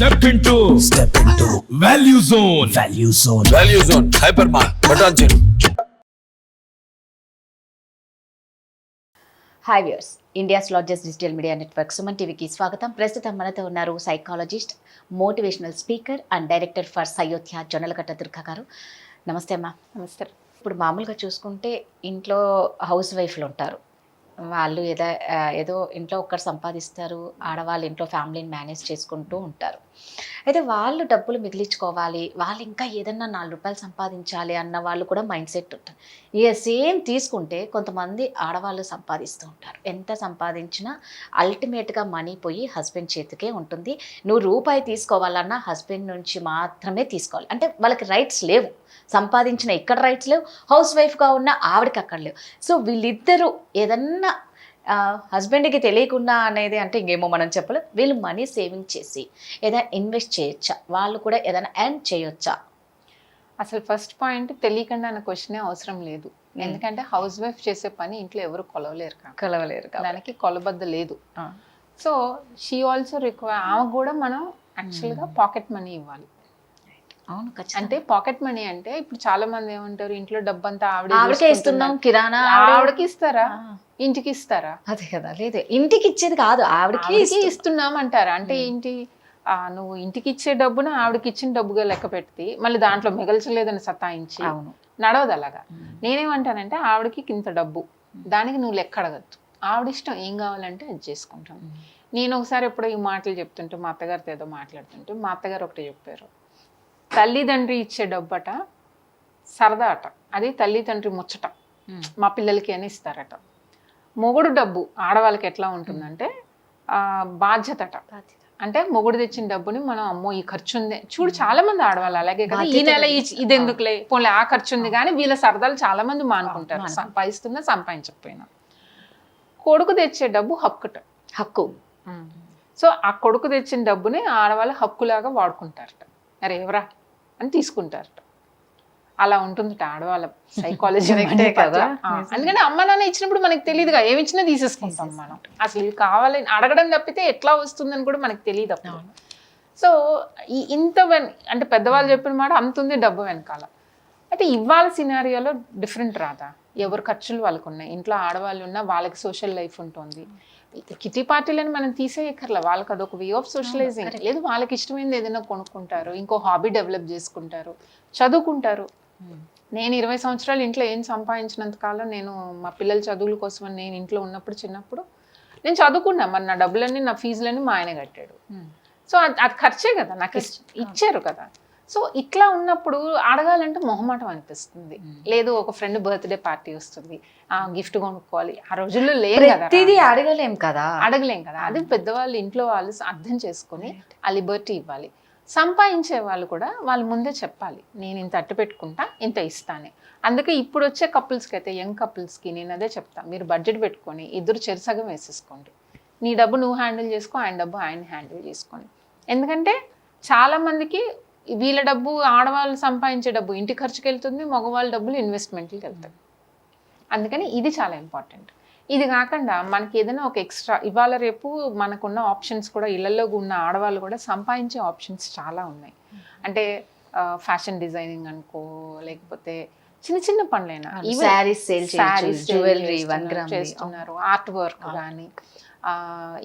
Step into value zone. Value zone. Hypermart. Button cheru. Hi viewers, India's largest digital media network Suman టీవీకి స్వాగతం. ప్రస్తుతం మనతో ఉన్నారు psychologist, motivational speaker and director for సయోధ్య జొన్నలగడ్డ దుర్గా గారు. నమస్తే అమ్మా. నమస్తే. ఇప్పుడు మామూలుగా చూసుకుంటే ఇంట్లో హౌస్ వైఫ్లు ఉంటారు. వాళ్ళు ఏదో ఇంట్లో ఒక్కరు సంపాదిస్తారు, ఆడవాళ్ళు ఇంట్లో ఫ్యామిలీని మేనేజ్ చేసుకుంటూ ఉంటారు. అయితే వాళ్ళు డబ్బులు మిగిలించుకోవాలి, వాళ్ళు ఇంకా ఏదన్నా 4 రూపాయలు సంపాదించాలి అన్న వాళ్ళు కూడా మైండ్ సెట్ ఉంటుంది. ఇక సేమ్ తీసుకుంటే కొంతమంది ఆడవాళ్ళు సంపాదిస్తూ ఉంటారు. ఎంత సంపాదించినా అల్టిమేట్గా మనీ పోయి హస్బెండ్ చేతికే ఉంటుంది. నువ్వు రూపాయి తీసుకోవాలన్నా హస్బెండ్ నుంచి మాత్రమే తీసుకోవాలి. అంటే వాళ్ళకి రైట్స్ లేవు, సంపాదించిన ఇక్కడ రైట్స్ లేవు, హౌస్ వైఫ్గా ఉన్న ఆవిడకి అక్కడ లేవు. సో వీళ్ళిద్దరూ ఏదన్నా హస్బెండ్కి తెలియకుండా అనేది అంటే ఇంకేమో మనం చెప్పలేం. వీళ్ళు మనీ సేవింగ్ చేసి ఏదైనా ఇన్వెస్ట్ చేయొచ్చా, వాళ్ళు కూడా ఏదైనా ఎర్న్ చేయొచ్చా? అసలు ఫస్ట్ పాయింట్ తెలియకుండా అన్న క్వశ్చనే అవసరం లేదు. ఎందుకంటే హౌస్ వైఫ్ చేసే పని ఇంట్లో ఎవరు కొలవలేరు, దానికి కొలబద్ద లేదు. సో షీ ఆల్సో రిక్వైర్, ఆమె కూడా మనం యాక్చువల్గా పాకెట్ మనీ ఇవ్వాలి. అవును, అంటే పాకెట్ మనీ అంటే ఇప్పుడు చాలా మంది ఏమంటారు, ఇంట్లో డబ్బంతా ఆవిడకే ఇస్తున్నాం, కిరాణా ఆవిడకి ఇస్తారా, ఇంటికి ఇస్తారా? అదే కదా, లేదు ఇంటికి ఇచ్చేది కాదు, ఆవిడకి ఇస్తున్నాం అంటారా? అంటే ఏంటి, నువ్వు ఇంటికి ఇచ్చే డబ్బున ఆవిడకి ఇచ్చిన డబ్బుగా లెక్క పెట్టి మళ్ళీ దాంట్లో మిగల్చలేదని సతాయించి నడవదు అలాగా. నేనేమంటానంటే ఆవిడకి ఇంత డబ్బు, దానికి నువ్వు లెక్క అడగద్దు, ఆవిడ ఇష్టం ఏం కావాలంటే అది చేసుకుంటాను. నేను ఒకసారి ఎప్పుడో ఈ మాటలు చెప్తుంటే మా అత్తగారితో ఏదో మాట్లాడుతుంటే మా అత్తగారు ఒకటి చెప్పారు, తల్లిదండ్రి ఇచ్చే డబ్బట సరదా అట, అది తల్లిదండ్రి ముచ్చట, మా పిల్లలకి అని ఇస్తారట. మొగుడు డబ్బు ఆడవాళ్ళకి ఎట్లా ఉంటుందంటే బాధ్యత అట. అంటే మొగుడు తెచ్చిన డబ్బుని మనం అమ్మో ఈ ఖర్చు ఉంది, చూడు చాలా మంది ఆడవాళ్ళు అలాగే కదా, ఈ నెల ఇది ఎందుకులే పోలే ఆ ఖర్చు ఉంది, కానీ వీళ్ళ సరదాలు చాలా మంది మానుకుంటారు, సంపాదిస్తున్నా సంపాదించకపోయినా. కొడుకు తెచ్చే డబ్బు హక్కు. సో ఆ కొడుకు తెచ్చిన డబ్బుని ఆడవాళ్ళు హక్కులాగా వాడుకుంటారట. అరే ఎవరా అని తీసుకుంటారట. అలా ఉంటుంది ఆడవాళ్ళ సైకాలజీ కదా. అందుకని అమ్మ నాన్న ఇచ్చినప్పుడు మనకి తెలియదుగా, ఏమి ఇచ్చినా తీసేసుకుంటాం మనం. అసలు ఇది కావాలని అడగడం తప్పితే ఎట్లా వస్తుందని కూడా మనకి తెలియదు అప్పుడు. సో ఇంత అంటే పెద్దవాళ్ళు చెప్పిన మాట అంత ఉంది డబ్బు వెనకాల. అయితే ఇవాళ సినారియోలో డిఫరెంట్ రాదా, ఎవరు ఖర్చులు వాళ్ళకు ఉన్నాయి. ఇంట్లో ఆడవాళ్ళు ఉన్నా వాళ్ళకి సోషల్ లైఫ్ ఉంటుంది. కిటీ పార్టీలను మనం తీసేయక్కర్లా, వాళ్ళకి అదొక వే ఆఫ్ సోషలైజింగ్. లేదు వాళ్ళకి ఇష్టమైంది ఏదైనా కొనుక్కుంటారు, ఇంకో హాబీ డెవలప్ చేసుకుంటారు, చదువుకుంటారు. నేను 20 సంవత్సరాలు ఇంట్లో ఏం సంపాదించినంత కాలం నేను మా పిల్లల చదువుల కోసం నేను ఇంట్లో ఉన్నప్పుడు చిన్నప్పుడు నేను చదువుకున్నా. మరి నా డబ్బులన్నీ నా ఫీజులన్నీ మా ఆయన కట్టాడు. సో అది ఖర్చే కదా, నాకు ఇచ్చారు కదా. సో ఇట్లా ఉన్నప్పుడు అడగాలంటే మొహమాటం అనిపిస్తుంది. లేదు ఒక ఫ్రెండ్ బర్త్డే పార్టీ వస్తుంది, గిఫ్ట్ కొనుక్కోవాలి, ఆ రోజుల్లో లేదు కదా, అడగలేం కదా. అది పెద్దవాళ్ళు ఇంట్లో వాళ్ళు అర్థం చేసుకొని ఆ లిబర్టీ ఇవ్వాలి. సంపాదించే వాళ్ళు కూడా వాళ్ళు ముందే చెప్పాలి, నేను ఇంత అట్టు పెట్టుకుంటా, ఇంత ఇస్తానే. అందుకే ఇప్పుడు వచ్చే కపుల్స్కి అయితే, యంగ్ కపుల్స్కి నేను అదే చెప్తాను, మీరు బడ్జెట్ పెట్టుకొని ఇద్దరు చెరసగం వేసేసుకోండి. నీ డబ్బు నువ్వు హ్యాండిల్ చేసుకో, ఆయన డబ్బు ఆయన హ్యాండిల్ చేసుకోండి. ఎందుకంటే చాలామందికి వీళ్ళ డబ్బు, ఆడవాళ్ళు సంపాదించే డబ్బు ఇంటి ఖర్చుకి వెళ్తుంది, మగవాళ్ళ డబ్బులు ఇన్వెస్ట్మెంట్కి వెళ్తాయి. అందుకని ఇది చాలా ఇంపార్టెంట్. ఇది కాకుండా మనకి ఏదైనా ఒక ఎక్స్ట్రా ఇవాళ రేపు మనకున్న ఆప్షన్స్ కూడా, ఇళ్లలో ఉన్న ఆడవాళ్ళు కూడా సంపాదించే ఆప్షన్స్ చాలా ఉన్నాయి. అంటే ఫ్యాషన్ డిజైనింగ్ అనుకో, లేకపోతే చిన్న చిన్న పనులైనా, జ్యువెలరీ చేస్తున్నారు, ఆర్ట్ వర్క్ కానీ,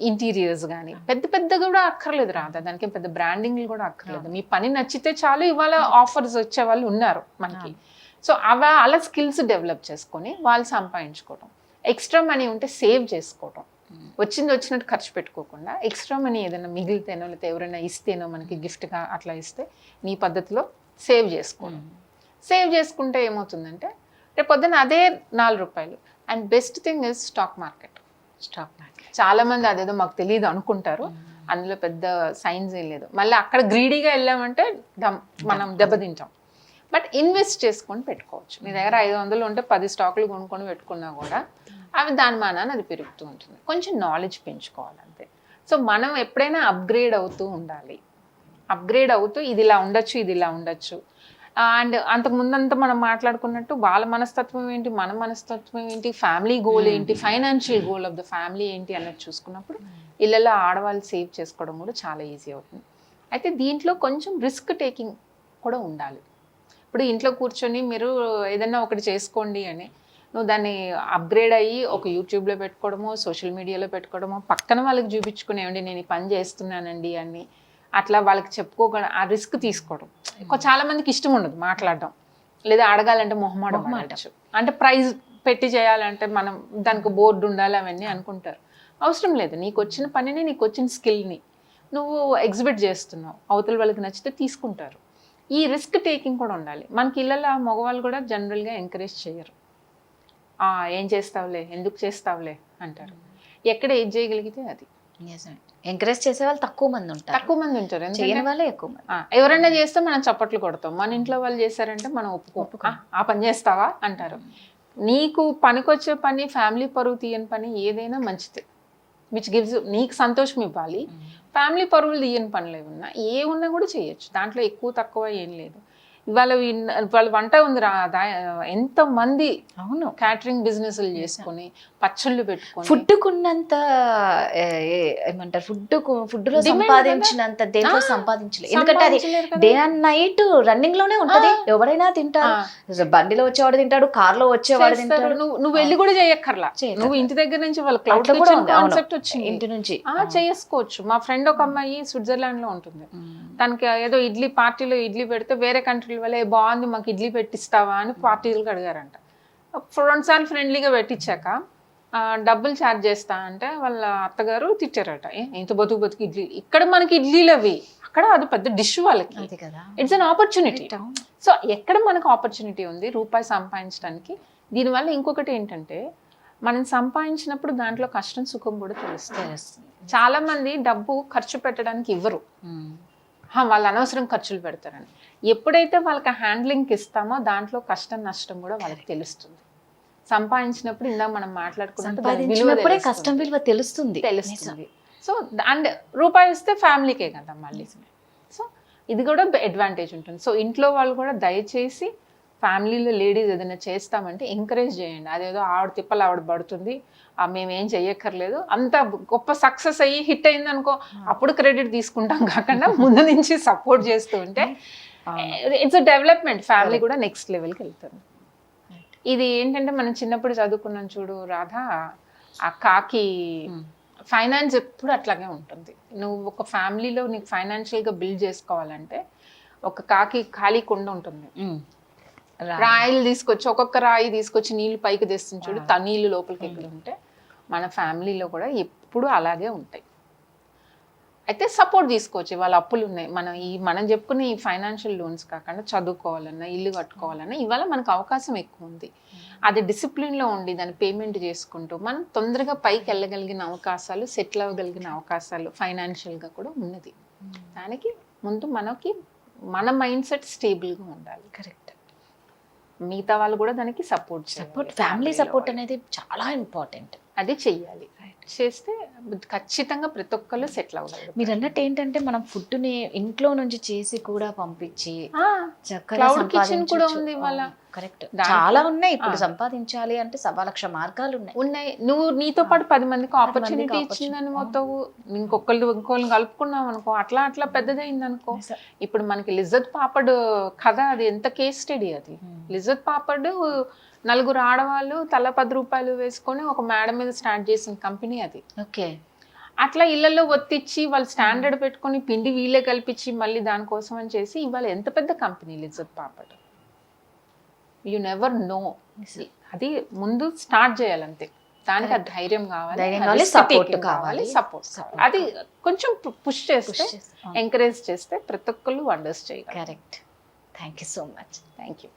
ఇంటీరియర్స్ కానీ, పెద్దగా కూడా అక్కర్లేదు రాదా, దానికి పెద్ద బ్రాండింగ్లు కూడా అక్కర్లేదు. మీ పని నచ్చితే చాలు. ఇవాళ ఆఫర్స్ వచ్చే వాళ్ళు ఉన్నారు మనకి. సో అలా స్కిల్స్ డెవలప్ చేసుకొని వాళ్ళు సంపాదించుకోవడం, ఎక్స్ట్రా మనీ ఉంటే సేవ్ చేసుకోవడం, వచ్చినట్టు ఖర్చు పెట్టుకోకుండా ఎక్స్ట్రా మనీ ఏదైనా మిగిలితేనో లేకపోతే ఎవరైనా ఇస్తేనో మనకి గిఫ్ట్గా అట్లా ఇస్తే నీ పద్ధతిలో సేవ్ చేసుకోవడం. సేవ్ చేసుకుంటే ఏమవుతుందంటే రేపు పొద్దున్న అదే 4 రూపాయలు. And best thing is stock market. చాలా మంది అదేదో మాకు తెలియదు అనుకుంటారు, అందులో పెద్ద సైన్స్ ఏం లేదు. మళ్ళీ అక్కడ గ్రీడీగా వెళ్ళామంటే మనం దెబ్బతింటాం. బట్ ఇన్వెస్ట్ చేసుకొని పెట్టుకోవచ్చు. మీ దగ్గర 500 ఉంటే 10 స్టాకులు కొనుక్కొని పెట్టుకున్నా కూడా అవి దాని మానాన్ని అది పెరుగుతూ ఉంటుంది. కొంచెం నాలెడ్జ్ పెంచుకోవాలి అంతే. సో మనం ఎప్పుడైనా అప్గ్రేడ్ అవుతూ ఉండాలి. అప్గ్రేడ్ అవుతూ ఇది ఇలా ఉండొచ్చు, ఇది ఇలా ఉండొచ్చు. అండ్ అంతకు ముందంతా మనం మాట్లాడుకున్నట్టు వాళ్ళ మనస్తత్వం ఏంటి, మన మనస్తత్వం ఏంటి, ఫ్యామిలీ గోల్ ఏంటి, financial goal of the family ఏంటి అన్నది చూసుకున్నప్పుడు ఇళ్ళలో ఆడవాళ్ళు సేవ్ చేసుకోవడం కూడా చాలా ఈజీ అవుతుంది. అయితే దీంట్లో కొంచెం రిస్క్ టేకింగ్ కూడా ఉండాలి. ఇప్పుడు ఇంట్లో కూర్చొని మీరు ఏదైనా ఒకటి చేసుకోండి అని నువ్వు దాన్ని అప్గ్రేడ్ అయ్యి ఒక యూట్యూబ్లో పెట్టుకోవడమో సోషల్ మీడియాలో పెట్టుకోవడమో పక్కన వాళ్ళకి చూపించుకునేవండి నేను ఈ పని చేస్తున్నానండి అని అట్లా వాళ్ళకి చెప్పుకోకుండా ఆ రిస్క్ తీసుకోవడం. చాలా మందికి ఇష్టం ఉండదు మాట్లాడడం, లేదా అడగాలంటే మొహమాటం అడగచ్చు. అంటే ప్రైజ్ పెట్టి చేయాలంటే మనం దానికి బోర్డు ఉండాలి అవన్నీ అనుకుంటారు. అవసరం లేదు. నీకు వచ్చిన పనిని, నీకు వచ్చిన స్కిల్ని నువ్వు ఎగ్జిబిట్ చేస్తున్నావు, అవతల వాళ్ళకి నచ్చితే తీసుకుంటారు. ఈ రిస్క్ టేకింగ్ కూడా ఉండాలి. మనకి ఇళ్ళలో మగవాళ్ళు కూడా జనరల్గా ఎంకరేజ్ చేయరు. ఏం చేస్తావులే, ఎందుకు చేస్తావులే అంటారు. ఎక్కడ ఏం చేయగలిగితే అది. ఎంకరేజ్ చేసే వాళ్ళు తక్కువ మంది ఉంటారు, చేయని వాళ్ళే ఎక్కువ మంది. ఎవరైనా చేస్తే మనం చప్పట్లు కొడతాం. మన ఇంట్లో వాళ్ళు చేశారంటే మనం ఒప్పుకో, ఆ పని చేస్తావా అంటారు. నీకు పనికొచ్చే పని, ఫ్యామిలీ పరువు తీయని పని ఏదైనా మంచిదే, విచ్ గివ్స్ నీకు సంతోషం ఇవ్వాలి. ఫ్యామిలీ పరువులు తీయని పనులు ఏ ఉన్నా కూడా చేయొచ్చు, దాంట్లో ఎక్కువ తక్కువ ఏం లేదు. ఇవాళ వాళ్ళ వంట ఉంది ఎంత మంది అవును క్యాటరింగ్ బిజినెస్లు చేసుకొని పచ్చళ్ళు పెట్టుకొని ఫుడ్కున్నంత ఏమంటారు ఫుడ్లో సంపాదించినంత దేంట్లో సంపాదించలేదు. ఎందుకంటే అది డే అండ్ నైట్ రన్నింగ్ లోనే ఉంటది. ఎవరైనా తింటారు, బండిలో వచ్చేవాడు తింటాడు, కార్ లో వచ్చేవాడు తింటాడు. నువ్వు వెళ్ళి కూడా చేయక్కర్లా, నువ్వు ఇంటి దగ్గర నుంచి వాళ్ళ క్లౌడ్ కాన్సెప్ట్ వచ్చింది, ఇంటి నుంచి చేసుకోవచ్చు. మా ఫ్రెండ్ ఒక అమ్మాయి స్విట్జర్లాండ్ లో ఉంటుంది. తనకి ఏదో ఇడ్లీ పార్టీలో ఇడ్లీ పెడితే వేరే కంట్రీ వాళ్ళే బాగుంది మాకు ఇడ్లీ పెట్టిస్తావా అని పార్టీలకు అడిగారంట. 2 సార్లు ఫ్రెండ్లీగా పెట్టించాక డబ్బులు ఛార్జ్ చేస్తా అంటే వాళ్ళ అత్తగారు తిట్టారట. ఇంత బతుకు ఇడ్లీ, ఇక్కడ మనకి ఇడ్లీలు అవి, అక్కడ అది పెద్ద డిష్ వాళ్ళకి. It's an opportunity. సో ఎక్కడ మనకు ఆపర్చునిటీ ఉంది రూపాయి సంపాదించడానికి. దీనివల్ల ఇంకొకటి ఏంటంటే మనం సంపాదించినప్పుడు దాంట్లో కష్టం సుఖం కూడా తెలుస్తుంది. చాలా మంది డబ్బు ఖర్చు పెట్టడానికి ఇవ్వరు, వాళ్ళు అనవసరం ఖర్చులు పెడతారని. ఎప్పుడైతే వాళ్ళకి హ్యాండ్లింగ్కి ఇస్తామో దాంట్లో కష్టం నష్టం కూడా వాళ్ళకి తెలుస్తుంది. సంపాదించినప్పుడు ఇందాక మనం మాట్లాడుకున్నప్పుడే కష్టం విలువ తెలుస్తుంది. సో అండ్ రూపాయి ఇస్తే ఫ్యామిలీకే కదా మళ్ళీ. సో ఇది కూడా అడ్వాంటేజ్ ఉంటుంది. సో ఇంట్లో వాళ్ళు కూడా దయచేసి ఫ్యామిలీలో లేడీస్ ఏదైనా చేస్తామంటే ఎంకరేజ్ చేయండి. అదేదో ఆవిడ తిప్పలు ఆవిడ పడుతుంది, మేమేం చెయ్యక్కర్లేదు, అంత గొప్ప సక్సెస్ అయ్యి హిట్ అయింది అనుకో అప్పుడు క్రెడిట్ తీసుకుంటాం, కాకుండా ముందు నుంచి సపోర్ట్ చేస్తూ ఉంటే ఇట్స్ డెవలప్మెంట్. ఫ్యామిలీ కూడా నెక్స్ట్ లెవెల్కి వెళ్తారు. ఇది ఏంటంటే మనం చిన్నప్పుడు చదువుకున్నాం చూడు రాధా, ఆ కాకి ఫైనాన్స్ ఎప్పుడు అట్లాగే ఉంటుంది. నువ్వు ఒక ఫ్యామిలీలో నీకు ఫైనాన్షియల్గా బిల్డ్ చేసుకోవాలంటే ఒక కాకి ఖాళీ కుండ ఉంటుంది, రాయిలు తీసుకొచ్చి ఒక్కొక్క రాయి తీసుకొచ్చి నీళ్లు పైకి తెస్తుంది చూడు, నీళ్ళు లోపలికి ఎక్కడ ఉంటే మన ఫ్యామిలీలో కూడా ఎప్పుడు అలాగే ఉంటాయి. అయితే సపోర్ట్ తీసుకోవచ్చు. ఇవాళ అప్పులు ఉన్నాయి, మనం చెప్పుకునే ఈ ఫైనాన్షియల్ లోన్స్ కాకుండా చదువుకోవాలన్నా ఇల్లు కట్టుకోవాలన్నా ఇవాళ మనకు అవకాశం ఎక్కువ ఉంది. అది డిసిప్లిన్లో ఉండి దాన్ని పేమెంట్ చేసుకుంటూ మనం తొందరగా పైకి వెళ్ళగలిగిన అవకాశాలు, సెటిల్ అవ్వగలిగిన అవకాశాలు ఫైనాన్షియల్గా కూడా ఉన్నది. దానికి ముందు మన మైండ్ సెట్ స్టేబుల్గా ఉండాలి. కరెక్ట్. మిగతా వాళ్ళు కూడా దానికి సపోర్ట్ ఫ్యామిలీ సపోర్ట్ అనేది చాలా ఇంపార్టెంట్. అది చెయ్యాలి. చేస్తే ఖచ్చితంగా ప్రతి ఒక్కళ్ళు సెటిల్ అవ్వగలరు. మీరు అన్నట్టు ఏంటంటే మనం ఫుడ్ని ఇంట్లో నుంచి చేసి కూడా పంపించి క్లౌడ్ కిచెన్ కూడా ఉంది ఇవాళ. కరెక్ట్, చాలా ఉన్నాయి ఇప్పుడు. సంపాదించాలి అంటే 1,00,000 మార్గాలు ఉన్నాయి. నువ్వు నీతో పాటు 10 మందికి ఆపర్చునిటీ ఇచ్చిందని మొత్తం ఇంకొకళ్ళని కలుపుకున్నావు అనుకో, అట్లా అట్లా పెద్దదైంది అనుకో. ఇప్పుడు మనకి లిజ్జత్ పాపడ్ కథ, అది ఎంత కేస్ స్టడీ. అది లిజ్జత్ పాపడ్ 4 ఆడవాళ్ళు తల 10 రూపాయలు వేసుకొని ఒక మేడ మీద స్టార్ట్ చేసిన కంపెనీ అది. ఓకే. అట్లా ఇళ్లలో ఒత్తిచ్చి వాళ్ళు స్టాండర్డ్ పెట్టుకొని పిండి వీళ్ళే కల్పించి మళ్ళీ దానికోసం అని చేసి ఇవాళ ఎంత పెద్ద company Lijjat Papad. You never know. అది ముందు స్టార్ట్ చేయాలంతే. దానికి ఆ ధైర్యం కావాలి, సపోర్ట్ కావాలి. అది కొంచెం పుష్ చేస్తే, ఎంకరేజ్ చేస్తే ప్రతి ఒక్కళ్ళు వండర్స్ చేయగలరు. Correct. Thank you so much. Thank you.